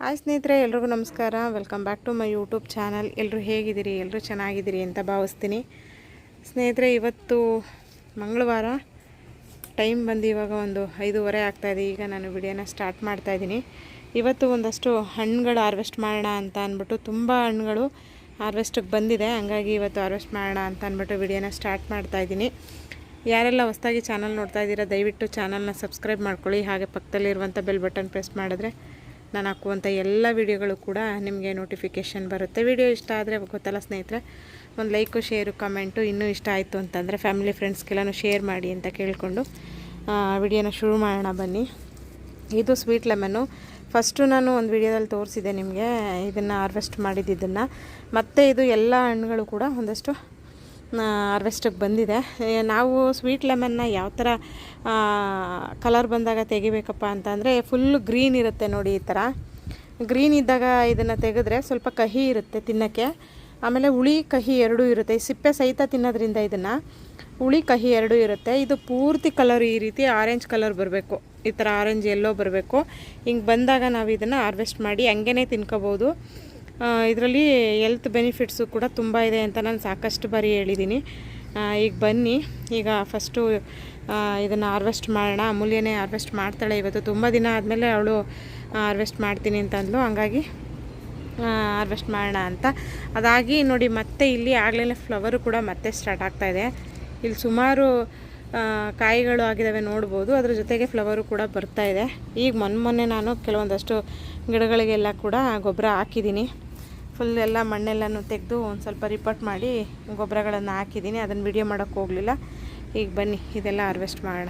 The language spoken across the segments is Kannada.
ಹಾಯ್ ಸ್ನೇಹಿತರೆ, ಎಲ್ರಿಗೂ ನಮಸ್ಕಾರ. Welcome back to my YouTube channel. ಎಲ್ಲರೂ ಹೇಗಿದ್ದೀರಿ? ಎಲ್ಲರೂ ಚೆನ್ನಾಗಿದ್ದೀರಿ ಅಂತ ಭಾವಿಸ್ತೀನಿ. ಸ್ನೇಹಿತರೆ, ಇವತ್ತು ಮಂಗಳವಾರ, ಟೈಮ್ ಬಂದು ಇವಾಗ ಒಂದು 5:30 ಆಗ್ತಾಯಿದೆ. ಈಗ ನಾನು ವಿಡಿಯೋನ ಸ್ಟಾರ್ಟ್ ಮಾಡ್ತಾಯಿದ್ದೀನಿ. ಇವತ್ತು ಒಂದಷ್ಟು ಹಣ್ಣುಗಳು ಹಾರ್ವೆಸ್ಟ್ ಮಾಡೋಣ ಅಂತ ಅಂದ್ಬಿಟ್ಟು, ತುಂಬ ಹಣ್ಣುಗಳು ಹಾರ್ವೆಸ್ಟಿಗೆ ಬಂದಿದೆ. ಹಂಗಾಗಿ ಇವತ್ತು ಹಾರ್ವೆಸ್ಟ್ ಮಾಡೋಣ ಅಂತ ಅಂದ್ಬಿಟ್ಟು ವಿಡಿಯೋನ ಸ್ಟಾರ್ಟ್ ಮಾಡ್ತಾಯಿದ್ದೀನಿ. ಯಾರೆಲ್ಲ ಹೊಸದಾಗಿ ಚಾನಲ್ ನೋಡ್ತಾ ಇದ್ದೀರಾ, ದಯವಿಟ್ಟು ಚಾನಲ್ನ ಸಬ್ಸ್ಕ್ರೈಬ್ ಮಾಡ್ಕೊಳ್ಳಿ. ಹಾಗೆ ಪಕ್ಕದಲ್ಲಿರುವಂಥ ಬೆಲ್ ಬಟನ್ ಪ್ರೆಸ್ ಮಾಡಿದ್ರೆ ನಾನು ಹಾಕುವಂಥ ಎಲ್ಲ ವೀಡಿಯೋಗಳು ಕೂಡ ನಿಮಗೆ ನೋಟಿಫಿಕೇಷನ್ ಬರುತ್ತೆ. ವಿಡಿಯೋ ಇಷ್ಟ ಆದರೆ ಗೊತ್ತಲ್ಲ ಸ್ನೇಹಿತರೆ, ಒಂದು ಲೈಕು, ಶೇರು, ಕಮೆಂಟು. ಇನ್ನೂ ಇಷ್ಟ ಆಯಿತು ಅಂತಂದರೆ ಫ್ಯಾಮಿಲಿ ಫ್ರೆಂಡ್ಸ್ಗೆಲ್ಲನೂ ಶೇರ್ ಮಾಡಿ ಅಂತ ಕೇಳಿಕೊಂಡು ವಿಡಿಯೋನ ಶುರು ಮಾಡೋಣ ಬನ್ನಿ. ಇದು ಸ್ವೀಟ್ ಲೆಮನ್ನು. ಫಸ್ಟು ನಾನು ಒಂದು ವಿಡಿಯೋದಲ್ಲಿ ತೋರಿಸಿದೆ ನಿಮಗೆ ಇದನ್ನು ಹಾರ್ವೆಸ್ಟ್ ಮಾಡಿದ್ದನ್ನು. ಮತ್ತು ಇದು ಎಲ್ಲ ಹಣ್ಣುಗಳು ಕೂಡ ಒಂದಷ್ಟು ಹಾರ್ವೆಸ್ಟಿಗೆ ಬಂದಿದೆ. ನಾವು ಸ್ವೀಟ್ ಲೆಮನ್ನ ಯಾವ ಥರ ಕಲರ್ ಬಂದಾಗ ತೆಗಿಬೇಕಪ್ಪ ಅಂತಂದರೆ, ಫುಲ್ಲು ಗ್ರೀನ್ ಇರುತ್ತೆ ನೋಡಿ. ಈ ಥರ ಗ್ರೀನ್ ಇದ್ದಾಗ ಇದನ್ನು ತೆಗೆದ್ರೆ ಸ್ವಲ್ಪ ಕಹಿ ಇರುತ್ತೆ ತಿನ್ನೋಕ್ಕೆ. ಆಮೇಲೆ ಹುಳಿ ಕಹಿ ಎರಡೂ ಇರುತ್ತೆ. ಈ ಸಿಪ್ಪೆ ಸಹಿತ ತಿನ್ನೋದ್ರಿಂದ ಇದನ್ನು ಹುಳಿ ಕಹಿ ಎರಡೂ ಇರುತ್ತೆ. ಇದು ಪೂರ್ತಿ ಕಲರ್ ಈ ರೀತಿ ಆರೆಂಜ್ ಕಲರ್ ಬರಬೇಕು, ಈ ಥರ ಆರೆಂಜ್ ಎಲ್ಲೋ ಬರಬೇಕು. ಹಿಂಗೆ ಬಂದಾಗ ನಾವು ಇದನ್ನು ಹಾರ್ವೆಸ್ಟ್ ಮಾಡಿ ಹಂಗೇ ತಿನ್ಕೋಬೋದು. ಇದರಲ್ಲಿ ಹೆಲ್ತ್ ಬೆನಿಫಿಟ್ಸು ಕೂಡ ತುಂಬ ಇದೆ ಅಂತ ನಾನು ಸಾಕಷ್ಟು ಬಾರಿ ಹೇಳಿದ್ದೀನಿ. ಈಗ ಬನ್ನಿ, ಈಗ ಫಸ್ಟು ಇದನ್ನು ಹಾರ್ವೆಸ್ಟ್ ಮಾಡೋಣ. ಅಮೂಲ್ಯನೇ ಹಾರ್ವೆಸ್ಟ್ ಮಾಡ್ತಾಳೆ ಇವತ್ತು. ತುಂಬ ದಿನ ಆದಮೇಲೆ ಅವಳು ಹಾರ್ವೆಸ್ಟ್ ಮಾಡ್ತೀನಿ ಅಂತ ಅಂದ್ಲು. ಹಂಗಾಗಿ ಹಾರ್ವೆಸ್ಟ್ ಮಾಡೋಣ ಅಂತ. ಅದಾಗಿ ನೋಡಿ, ಮತ್ತೆ ಇಲ್ಲಿ ಆಗಲೇ ಫ್ಲವರು ಕೂಡ ಮತ್ತೆ ಸ್ಟಾರ್ಟ್ ಆಗ್ತಾಯಿದೆ. ಇಲ್ಲಿ ಸುಮಾರು ಕಾಯಿಗಳು ಆಗಿದ್ದಾವೆ ನೋಡ್ಬೋದು. ಅದ್ರ ಜೊತೆಗೆ ಫ್ಲವರು ಕೂಡ ಬರ್ತಾಯಿದೆ. ಈಗ ಮೊನ್ನೆ ನಾನು ಕೆಲವೊಂದಷ್ಟು ಗಿಡಗಳಿಗೆಲ್ಲ ಕೂಡ ಗೊಬ್ಬರ ಹಾಕಿದ್ದೀನಿ. ಫುಲ್ ಎಲ್ಲ ಮಣ್ಣೆಲ್ಲನೂ ತೆಗೆದು ಒಂದು ಸ್ವಲ್ಪ ರಿಪೋರ್ಟ್ ಮಾಡಿ ಗೊಬ್ಬರಗಳನ್ನು ಹಾಕಿದ್ದೀನಿ. ಅದನ್ನು ವಿಡಿಯೋ ಮಾಡೋಕ್ಕೆ ಹೋಗಲಿಲ್ಲ. ಈಗ ಬನ್ನಿ ಇದೆಲ್ಲ ಹಾರ್ವೆಸ್ಟ್ ಮಾಡೋಣ.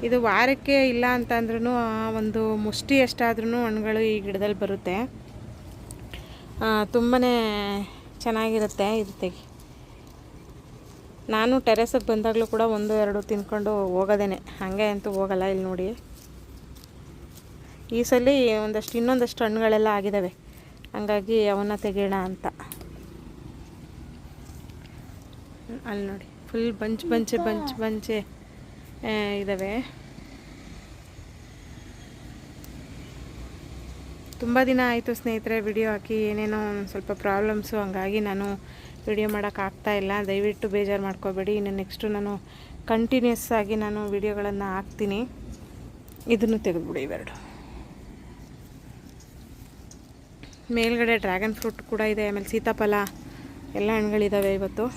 ಇದು ವಾರಕ್ಕೆ ಇಲ್ಲ ಅಂತಂದ್ರೂ ಒಂದು ಮುಷ್ಟಿ ಎಷ್ಟಾದ್ರೂ ಹಣ್ಣುಗಳು ಈ ಗಿಡದಲ್ಲಿ ಬರುತ್ತೆ. ತುಂಬಾ ಚೆನ್ನಾಗಿರುತ್ತೆ ಇದು ತೆಗಿ. ನಾನು ಟೆರೆಸಿಗೆ ಬಂದಾಗಲೂ ಕೂಡ 1-2 ತಿನ್ಕೊಂಡು ಹೋಗೋದೇನೆ, ಹಾಗೆ ಅಂತೂ ಹೋಗಲ್ಲ. ಇಲ್ಲಿ ನೋಡಿ, ಈ ಸಲ ಇನ್ನೊಂದಷ್ಟು ಹಣ್ಣುಗಳೆಲ್ಲ ಆಗಿದ್ದಾವೆ. ಹಂಗಾಗಿ ಅವನ್ನ ತೆಗೆಯೋಣ ಅಂತ. ಅಲ್ಲಿ ನೋಡಿ, ಫುಲ್ ಬಂಚೆ ಇದ್ದಾವೆ. ತುಂಬ ದಿನ ಆಯಿತು ಸ್ನೇಹಿತರೆ ವಿಡಿಯೋ ಹಾಕಿ. ಏನೇನೋ ಸ್ವಲ್ಪ ಪ್ರಾಬ್ಲಮ್ಸು, ಹಂಗಾಗಿ ನಾನು ವಿಡಿಯೋ ಮಾಡೋಕ್ಕಾಗ್ತಾಯಿಲ್ಲ. ದಯವಿಟ್ಟು ಬೇಜಾರು ಮಾಡ್ಕೋಬೇಡಿ. ಇನ್ನು ನೆಕ್ಸ್ಟು ನಾನು ಕಂಟಿನ್ಯೂಸ್ ಆಗಿ ನಾನು ವಿಡಿಯೋಗಳನ್ನು ಹಾಕ್ತೀನಿ. ಇದನ್ನು ತೆಗೆದುಬಿಡಿ ಇವೆರಡು. ಮೇಲ್ಗಡೆ ಡ್ರ್ಯಾಗನ್ ಫ್ರೂಟ್ ಕೂಡ ಇದೆ, ಆಮೇಲೆ ಸೀತಾಫಲ ಎಲ್ಲ ಹಣ್ಣುಗಳಿದ್ದಾವೆ ಇವತ್ತು.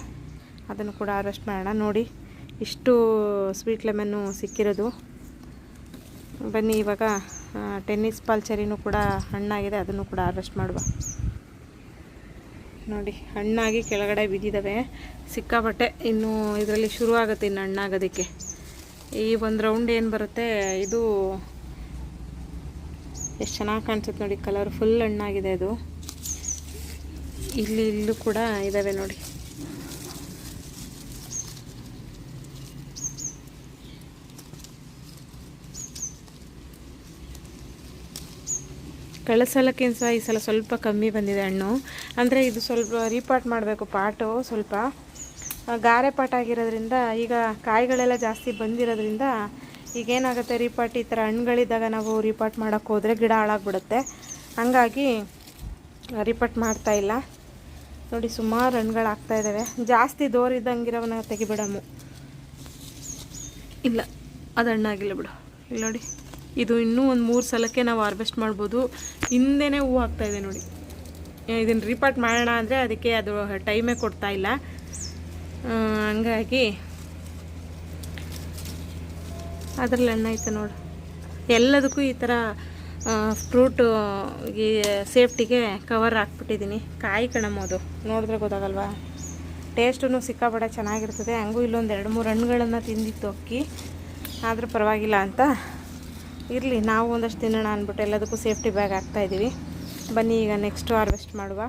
ಅದನ್ನು ಕೂಡ ಹಾರ್ವೆಸ್ಟ್ ಮಾಡೋಣ. ನೋಡಿ, ಇಷ್ಟು ಸ್ವೀಟ್ ಲೆಮನ್ನು ಸಿಕ್ಕಿರೋದು. ಬನ್ನಿ ಇವಾಗ ಟೆನ್ನಿಸ್ ಬಾಲ್ ಚೆರಿನೂ ಕೂಡ ಹಣ್ಣಾಗಿದೆ, ಅದನ್ನು ಕೂಡ ಹಾರ್ವೆಸ್ಟ್ ಮಾಡುವ. ನೋಡಿ, ಹಣ್ಣಾಗಿ ಕೆಳಗಡೆ ಬಿದ್ದಿದ್ದಾವೆ ಸಿಕ್ಕಾಪಟ್ಟೆ. ಇನ್ನು ಇದರಲ್ಲಿ ಶುರು ಆಗುತ್ತೆ ಇನ್ನು ಹಣ್ಣಾಗೋದಕ್ಕೆ. ಈ ಒಂದು ರೌಂಡ್ ಏನು ಬರುತ್ತೆ ಇದು ಎಷ್ಟು ಚೆನ್ನಾಗಿ ಕಾಣಿಸುತ್ತೆ ನೋಡಿ, ಕಲರ್ ಫುಲ್ ಹಣ್ಣಾಗಿದೆ ಅದು. ಇಲ್ಲೂ ಕೂಡ ಇದ್ದಾವೆ ನೋಡಿ. ಕಳೆದ ಸಲಕ್ಕಿಂತ ಈ ಸಲ ಸ್ವಲ್ಪ ಕಮ್ಮಿ ಬಂದಿದೆ ಹಣ್ಣು. ಅಂದರೆ ಇದು ಸ್ವಲ್ಪ ರೀಪಾಟ್ ಮಾಡಬೇಕು. ಪಾಟು ಸ್ವಲ್ಪ ಗಾರೆ ಪಾಟ್ ಆಗಿರೋದ್ರಿಂದ, ಈಗ ಕಾಯಿಗಳೆಲ್ಲ ಜಾಸ್ತಿ ಬಂದಿರೋದ್ರಿಂದ ಈಗೇನಾಗುತ್ತೆ, ರೀಪಾಟ್ ಈ ಥರ ಹಣ್ಣುಗಳಿದ್ದಾಗ ನಾವು ರೀಪಾಟ್ ಮಾಡೋಕ್ಕೆ ಹೋದರೆ ಗಿಡ ಹಾಳಾಗ್ಬಿಡುತ್ತೆ. ಹಂಗಾಗಿ ರೀಪಾಟ್ ಮಾಡ್ತಾಯಿಲ್ಲ. ನೋಡಿ, ಸುಮಾರು ಹಣ್ಣುಗಳು ಆಗ್ತಾಯಿದ್ದಾವೆ. ಜಾಸ್ತಿ ದೋರಿದ್ದಂಗಿರೋವನ್ನ ತೆಗಿಬಿಡಮ್ಮು. ಇಲ್ಲ, ಅದು ಹಣ್ಣಾಗಿಲ್ಲ ಬಿಡು. ಇಲ್ಲಿ ನೋಡಿ, ಇದು ಇನ್ನೂ ಒಂದು 3 ಸಲಕ್ಕೆ ನಾವು ಹಾರ್ವೆಸ್ಟ್ ಮಾಡ್ಬೋದು. ಹಿಂದೆನೇ ಹೂವು ಆಗ್ತಾಯಿದೆ ನೋಡಿ. ಇದನ್ನು ರೀಪಾಟ್ ಮಾಡೋಣ ಅಂದರೆ ಅದಕ್ಕೆ ಅದು ಟೈಮೇ ಕೊಡ್ತಾಯಿಲ್ಲ. ಹಂಗಾಗಿ ಅದರಲ್ಲಿ ಹಣ್ಣಾಯ್ತು ನೋಡು. ಎಲ್ಲದಕ್ಕೂ ಈ ಥರ ಫ್ರೂಟು ಈ ಸೇಫ್ಟಿಗೆ ಕವರ್ ಹಾಕ್ಬಿಟ್ಟಿದ್ದೀನಿ. ಕಾಯಿ ಕಣಮೋದು ನೋಡಿದ್ರೆ ಗೊತ್ತಾಗಲ್ವಾ. ಟೇಸ್ಟೂ ಸಿಕ್ಕಾಪಟ್ಟೆ ಚೆನ್ನಾಗಿರ್ತದೆ. ಹಂಗೂ ಇಲ್ಲೊಂದು 2-3 ಹಣ್ಣುಗಳನ್ನು ತಿಂದಿತ್ತು ಅಕ್ಕಿ, ಆದರೂ ಪರವಾಗಿಲ್ಲ ಅಂತ ಇರಲಿ, ನಾವು ಒಂದಷ್ಟು ತಿನ್ನೋಣ ಅಂದ್ಬಿಟ್ಟು ಎಲ್ಲದಕ್ಕೂ ಸೇಫ್ಟಿ ಬ್ಯಾಗ್ ಹಾಕ್ತಾಯಿದ್ದೀವಿ. ಬನ್ನಿ ಈಗ ನೆಕ್ಸ್ಟು ಹಾರ್ವೆಸ್ಟ್ ಮಾಡುವ.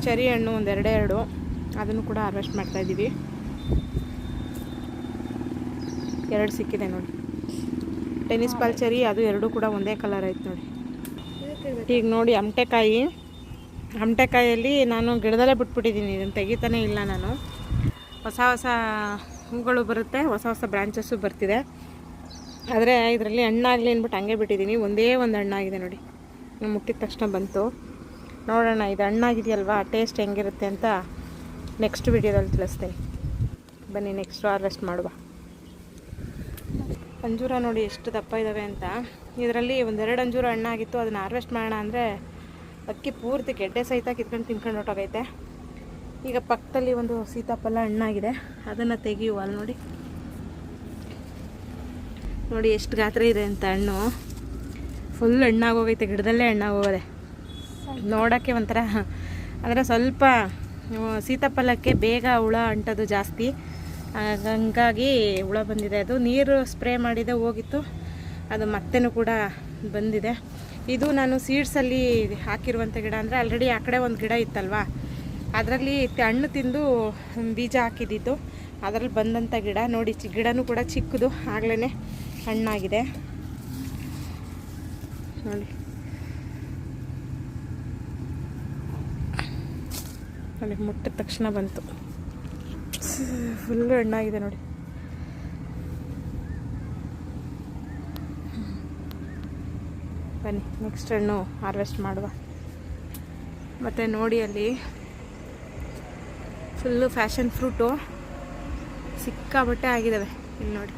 ಚೆರಿ ಹಣ್ಣು ಒಂದು 2 ಅದನ್ನು ಕೂಡ ಹಾರ್ವೆಸ್ಟ್ ಮಾಡ್ತಾಯಿದ್ದೀವಿ. 2 ಸಿಕ್ಕಿದೆ ನೋಡಿ. ಟೆನ್ನಿಸ್ ಬಾಲ್ ಚೆರಿ, ಅದು 2 ಕೂಡ ಒಂದೇ ಕಲರ್ ಆಯ್ತು ನೋಡಿ. ಈಗ ನೋಡಿ, ಹಮಟೆಕಾಯಲ್ಲಿ ನಾನು ಗಿಡದಲ್ಲೇ ಬಿಟ್ಬಿಟ್ಟಿದ್ದೀನಿ. ಇದನ್ನು ತೆಗಿತಾನೇ ಇಲ್ಲ ನಾನು. ಹೊಸ ಹೂಗಳು ಬರುತ್ತೆ, ಹೊಸ ಹೊಸ ಬ್ರಾಂಚಸ್ಸು ಬರ್ತಿದೆ. ಆದರೆ ಇದರಲ್ಲಿ ಹಣ್ಣಾಗಲಿ ಅಂದ್ಬಿಟ್ಟು ಹಂಗೆ ಬಿಟ್ಟಿದ್ದೀನಿ. ಒಂದೇ ಒಂದು ಹಣ್ಣಾಗಿದೆ ನೋಡಿ, ಮುಟ್ಟಿದ ತಕ್ಷಣ ಬಂತು. ನೋಡೋಣ ಇದು ಹಣ್ಣಾಗಿದೆಯಲ್ವಾ, ಟೇಸ್ಟ್ ಹೆಂಗಿರುತ್ತೆ ಅಂತ ನೆಕ್ಸ್ಟ್ ವಿಡಿಯೋದಲ್ಲಿ ತಿಳಿಸ್ತೀನಿ. ಬನ್ನಿ ನೆಕ್ಸ್ಟ್ ಹಾರ್ವೆಸ್ಟ್ ಮಾಡುವ. ಅಂಜೂರ ನೋಡಿ ಎಷ್ಟು ದಪ್ಪ ಇದ್ದಾವೆ ಅಂತ. ಇದರಲ್ಲಿ ಒಂದೆರಡು ಅಂಜೂರ ಹಣ್ಣಾಗಿತ್ತು, ಅದನ್ನು ಹಾರ್ವೆಸ್ಟ್ ಮಾಡೋಣ ಅಂದರೆ ಅಕ್ಕಿ ಪೂರ್ತಿ ಗೆಡ್ಡೆ ಸಹಿತ ಕಿತ್ಕೊಂಡು ತಿನ್ಕೊಂಡು ಹೊಟ್ಟೋಗೈತೆ. ಈಗ ಪಕ್ಕದಲ್ಲಿ ಒಂದು ಸೀತಾಫಲ ಹಣ್ಣಾಗಿದೆ, ಅದನ್ನು ತೆಗೆಯುವ. ಅಲ್ಲಿ ನೋಡಿ ನೋಡಿ ಎಷ್ಟು ಗಾತ್ರ ಇದೆ ಅಂತ ಹಣ್ಣು. ಫುಲ್ ಹಣ್ಣಾಗೋಗೈತೆ, ಗಿಡದಲ್ಲೇ ಹಣ್ಣಾಗೋಗದೆ. ನೋಡೋಕ್ಕೆ ಒಂಥರ ಅಂದರೆ ಸ್ವಲ್ಪ ಸೀತಾಫಲಕ್ಕೆ ಬೇಗ ಹುಳ ಅಂಟೋದು ಜಾಸ್ತಿ, ಹಂಗಾಗಿ ಹುಳ ಬಂದಿದೆ. ಅದು ನೀರು ಸ್ಪ್ರೇ ಮಾಡಿದೆ ಹೋಗಿತ್ತು, ಅದು ಮತ್ತೇನೂ ಕೂಡ ಬಂದಿದೆ. ಇದು ನಾನು ಸೀಡ್ಸಲ್ಲಿ ಹಾಕಿರುವಂಥ ಗಿಡ. ಅಂದರೆ ಆಲ್ರೆಡಿ ಆ ಕಡೆ ಒಂದು ಗಿಡ ಇತ್ತಲ್ವ, ಅದರಲ್ಲಿ ಹಣ್ಣು ತಿಂದು ಬೀಜ ಹಾಕಿದ್ದಿತ್ತು, ಅದರಲ್ಲಿ ಬಂದಂಥ ಗಿಡ ನೋಡಿ. ಗಿಡನೂ ಕೂಡ ಚಿಕ್ಕದು, ಆಗಲೇ ಹಣ್ಣಾಗಿದೆ ನೋಡಿ. ನನಗೆ ಮುಟ್ಟಿದ ತಕ್ಷಣ ಬಂತು, ಫುಲ್ಲು ಹಣ್ಣಾಗಿದೆ ನೋಡಿ. ಬನ್ನಿ ನೆಕ್ಸ್ಟ್ ಹಣ್ಣು ಹಾರ್ವೆಸ್ಟ್ ಮಾಡುವ. ಮತ್ತು ನೋಡಿ ಅಲ್ಲಿ ಫುಲ್ಲು ಫ್ಯಾಷನ್ ಫ್ರೂಟು ಸಿಕ್ಕಾಬಟ್ಟೆ ಆಗಿದ್ದಾವೆ. ಇಲ್ಲಿ ನೋಡಿ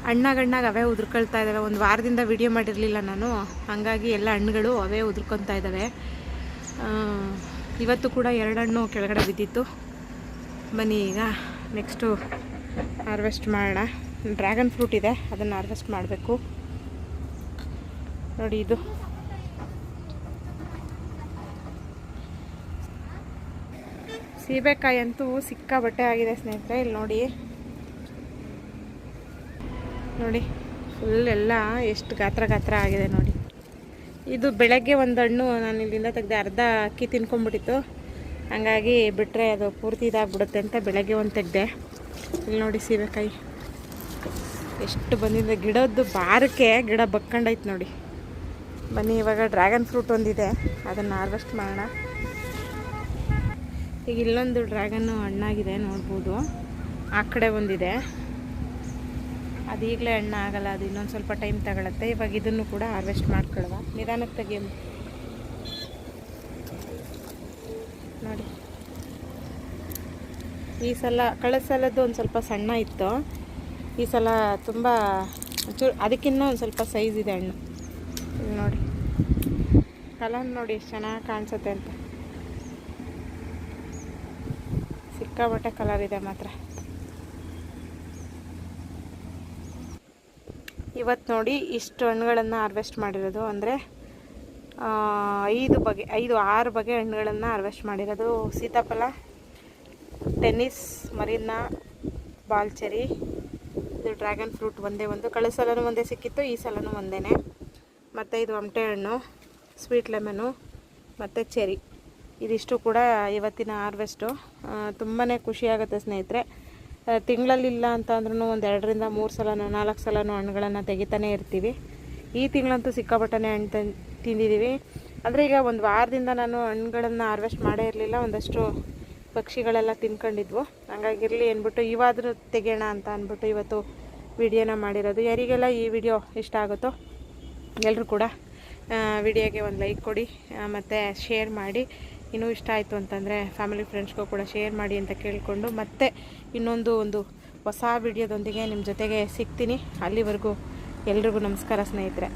ಹಣ್ಣಾಗ ಅವೇ ಉದುರ್ಕೊಳ್ತಾ ಇದ್ದಾವೆ. ಒಂದು ವಾರದಿಂದ ವಿಡಿಯೋ ಮಾಡಿರಲಿಲ್ಲ ನಾನು, ಹಾಗಾಗಿ ಎಲ್ಲ ಹಣ್ಣುಗಳು ಅವೇ ಉದುರ್ಕೊತಾ ಇದ್ದಾವೆ. ಇವತ್ತು ಕೂಡ 2 ಹಣ್ಣು ಕೆಳಗಡೆ ಬಿದ್ದಿತ್ತು. ಬನ್ನಿ ಈಗ ನೆಕ್ಸ್ಟು ಹಾರ್ವೆಸ್ಟ್ ಮಾಡೋಣ. ಡ್ರ್ಯಾಗನ್ ಫ್ರೂಟ್ ಇದೆ, ಅದನ್ನು ಹಾರ್ವೆಸ್ಟ್ ಮಾಡಬೇಕು. ನೋಡಿ ಇದು ಸೀಬೆಕಾಯಿ ಅಂತೂ ಸಿಕ್ಕಾಬಟ್ಟೆ ಆಗಿದೆ ಸ್ನೇಹಿತರೆ. ಇಲ್ಲಿ ನೋಡಿ ನೋಡಿ ಫುಲ್ ಎಲ್ಲ ಎಷ್ಟು ಗಾತ್ರ ಆಗಿದೆ ನೋಡಿ. ಇದು ಬೆಳಗ್ಗೆ ಒಂದು ಹಣ್ಣು ನಾನು ಇಲ್ಲಿಂದ ತೆಗೆದೆ, ಅರ್ಧ ಅಕ್ಕಿ ತಿನ್ಕೊಂಡ್ಬಿಟ್ಟಿತ್ತು, ಹಂಗಾಗಿ ಬಿಟ್ಟರೆ ಅದು ಪೂರ್ತಿ ಇದಾಗ್ಬಿಡುತ್ತೆ ಅಂತ ಬೆಳಗ್ಗೆ ಒಂದು ತೆಗೆದೆ. ಇಲ್ಲಿ ನೋಡಿ ಸೀಬೆಕಾಯಿ ಎಷ್ಟು ಬಂದಿದೆ. ಗಿಡದ್ದು ಬಾರಕ್ಕೆ ಗಿಡ ಬಕ್ಕೊಂಡೈತೆ ನೋಡಿ. ಬನ್ನಿ ಇವಾಗ ಡ್ರ್ಯಾಗನ್ ಫ್ರೂಟ್ ಒಂದಿದೆ, ಅದನ್ನು ಹಾರ್ವೆಸ್ಟ್ ಮಾಡೋಣ. ಈಗ ಇಲ್ಲೊಂದು ಡ್ರ್ಯಾಗನ್ನು ಹಣ್ಣಾಗಿದೆ ನೋಡ್ಬೋದು, ಆ ಕಡೆ ಒಂದಿದೆ. ಅದು ಈಗಲೇ ಹಣ್ಣು ಆಗಲ್ಲ, ಅದು ಇನ್ನೊಂದು ಸ್ವಲ್ಪ ಟೈಮ್ ತಗೊಳುತ್ತೆ. ಇವಾಗ ಇದನ್ನು ಕೂಡ ಹಾರ್ವೆಸ್ಟ್ ಮಾಡ್ಕೊಳ್ಳುವ. ನಿಧಾನಕ್ಕೆ ತೆಗಿ ನೋಡಿ. ಈ ಸಲ ಕಳೆದ ಸಲದ್ದು ಒಂದು ಸ್ವಲ್ಪ ಸಣ್ಣ ಇತ್ತು, ಈ ಸಲ ತುಂಬ ಅದಕ್ಕಿಂತ ಒಂದು ಸ್ವಲ್ಪ ಸೈಜ್ ಇದೆ ಹಣ್ಣು. ನೋಡಿ ಕಲರ್ ನೋಡಿ ಎಷ್ಟು ಚೆನ್ನಾಗಿ ಕಾಣಿಸುತ್ತೆ ಅಂತ. ಸಿಕ್ಕಾಬಟ್ಟೆ ಕಲರ್ ಇದೆ ಮಾತ್ರ. ಇವತ್ತು ನೋಡಿ ಇಷ್ಟು ಹಣ್ಣುಗಳನ್ನು ಹಾರ್ವೆಸ್ಟ್ ಮಾಡಿರೋದು. ಅಂದರೆ 6 ಬಗೆ ಹಣ್ಣುಗಳನ್ನು ಹಾರ್ವೆಸ್ಟ್ ಮಾಡಿರೋದು. ಸೀತಾಫಲ, ಟೆನ್ನಿಸ್, ಮರೀನಾ, ಬಾಲ್ಚೆರಿ, ಇದು ಡ್ರ್ಯಾಗನ್ ಫ್ರೂಟ್ ಒಂದೇ ಒಂದು. ಕಳೆದ ಸಲನೂ ಒಂದೇ ಸಿಕ್ಕಿತ್ತು, ಈ ಸಲನೂ ಒಂದೇ. ಮತ್ತು ಇದು ಅಮಟೆ ಹಣ್ಣು, ಸ್ವೀಟ್ ಲೆಮನು ಮತ್ತು ಚೆರಿ. ಇದಿಷ್ಟು ಕೂಡ ಇವತ್ತಿನ ಹಾರ್ವೆಸ್ಟು. ತುಂಬಾ ಖುಷಿಯಾಗುತ್ತೆ ಸ್ನೇಹಿತರೆ. ತಿಂಗಳಲ್ಲಿಲ್ಲ ಅಂತ ಅಂದ್ರೂ ಒಂದು 2 ರಿಂದ 3 ಸಲನೋ 4 ಸಲನೋ ಹಣ್ಣುಗಳನ್ನು ತೆಗಿತಾನೆ ಇರ್ತೀವಿ. ಈ ತಿಂಗಳಂತೂ ಸಿಕ್ಕಾಪಟ್ಟೆ ಹಣ್ಣು ತಿಂದಿದ್ದೀವಿ. ಅಂದರೆ ಈಗ ಒಂದು ವಾರದಿಂದ ನಾನು ಹಣ್ಣುಗಳನ್ನು ಹಾರ್ವೆಸ್ಟ್ ಮಾಡೇ ಇರಲಿಲ್ಲ, ಒಂದಷ್ಟು ಪಕ್ಷಿಗಳೆಲ್ಲ ತಿನ್ಕೊಂಡಿದ್ವು. ಹಂಗಾಗಿರಲಿ ಅಂದ್ಬಿಟ್ಟು ಇವಾದರೂ ತೆಗೆಯೋಣ ಅಂತ ಅಂದ್ಬಿಟ್ಟು ಇವತ್ತು ವಿಡಿಯೋನ ಮಾಡಿರೋದು. ಯಾರಿಗೆಲ್ಲ ಈ ವಿಡಿಯೋ ಇಷ್ಟ ಆಗುತ್ತೋ ಎಲ್ಲರೂ ಕೂಡ ವಿಡಿಯೋಗೆ ಒಂದು ಲೈಕ್ ಕೊಡಿ, ಮತ್ತು ಶೇರ್ ಮಾಡಿ. ಇನ್ನೂ ಇಷ್ಟ ಆಯಿತು ಅಂತಂದರೆ ಫ್ಯಾಮಿಲಿ ಫ್ರೆಂಡ್ಸ್ಗೂ ಕೂಡ ಶೇರ್ ಮಾಡಿ ಅಂತ ಕೇಳಿಕೊಂಡು, ಮತ್ತೆ ಇನ್ನೊಂದು ಹೊಸ ವಿಡಿಯೋದೊಂದಿಗೆ ನಿಮ್ಮ ಜೊತೆಗೆ ಸಿಗ್ತೀನಿ. ಅಲ್ಲಿವರೆಗೂ ಎಲ್ರಿಗೂ ನಮಸ್ಕಾರ ಸ್ನೇಹಿತರೆ.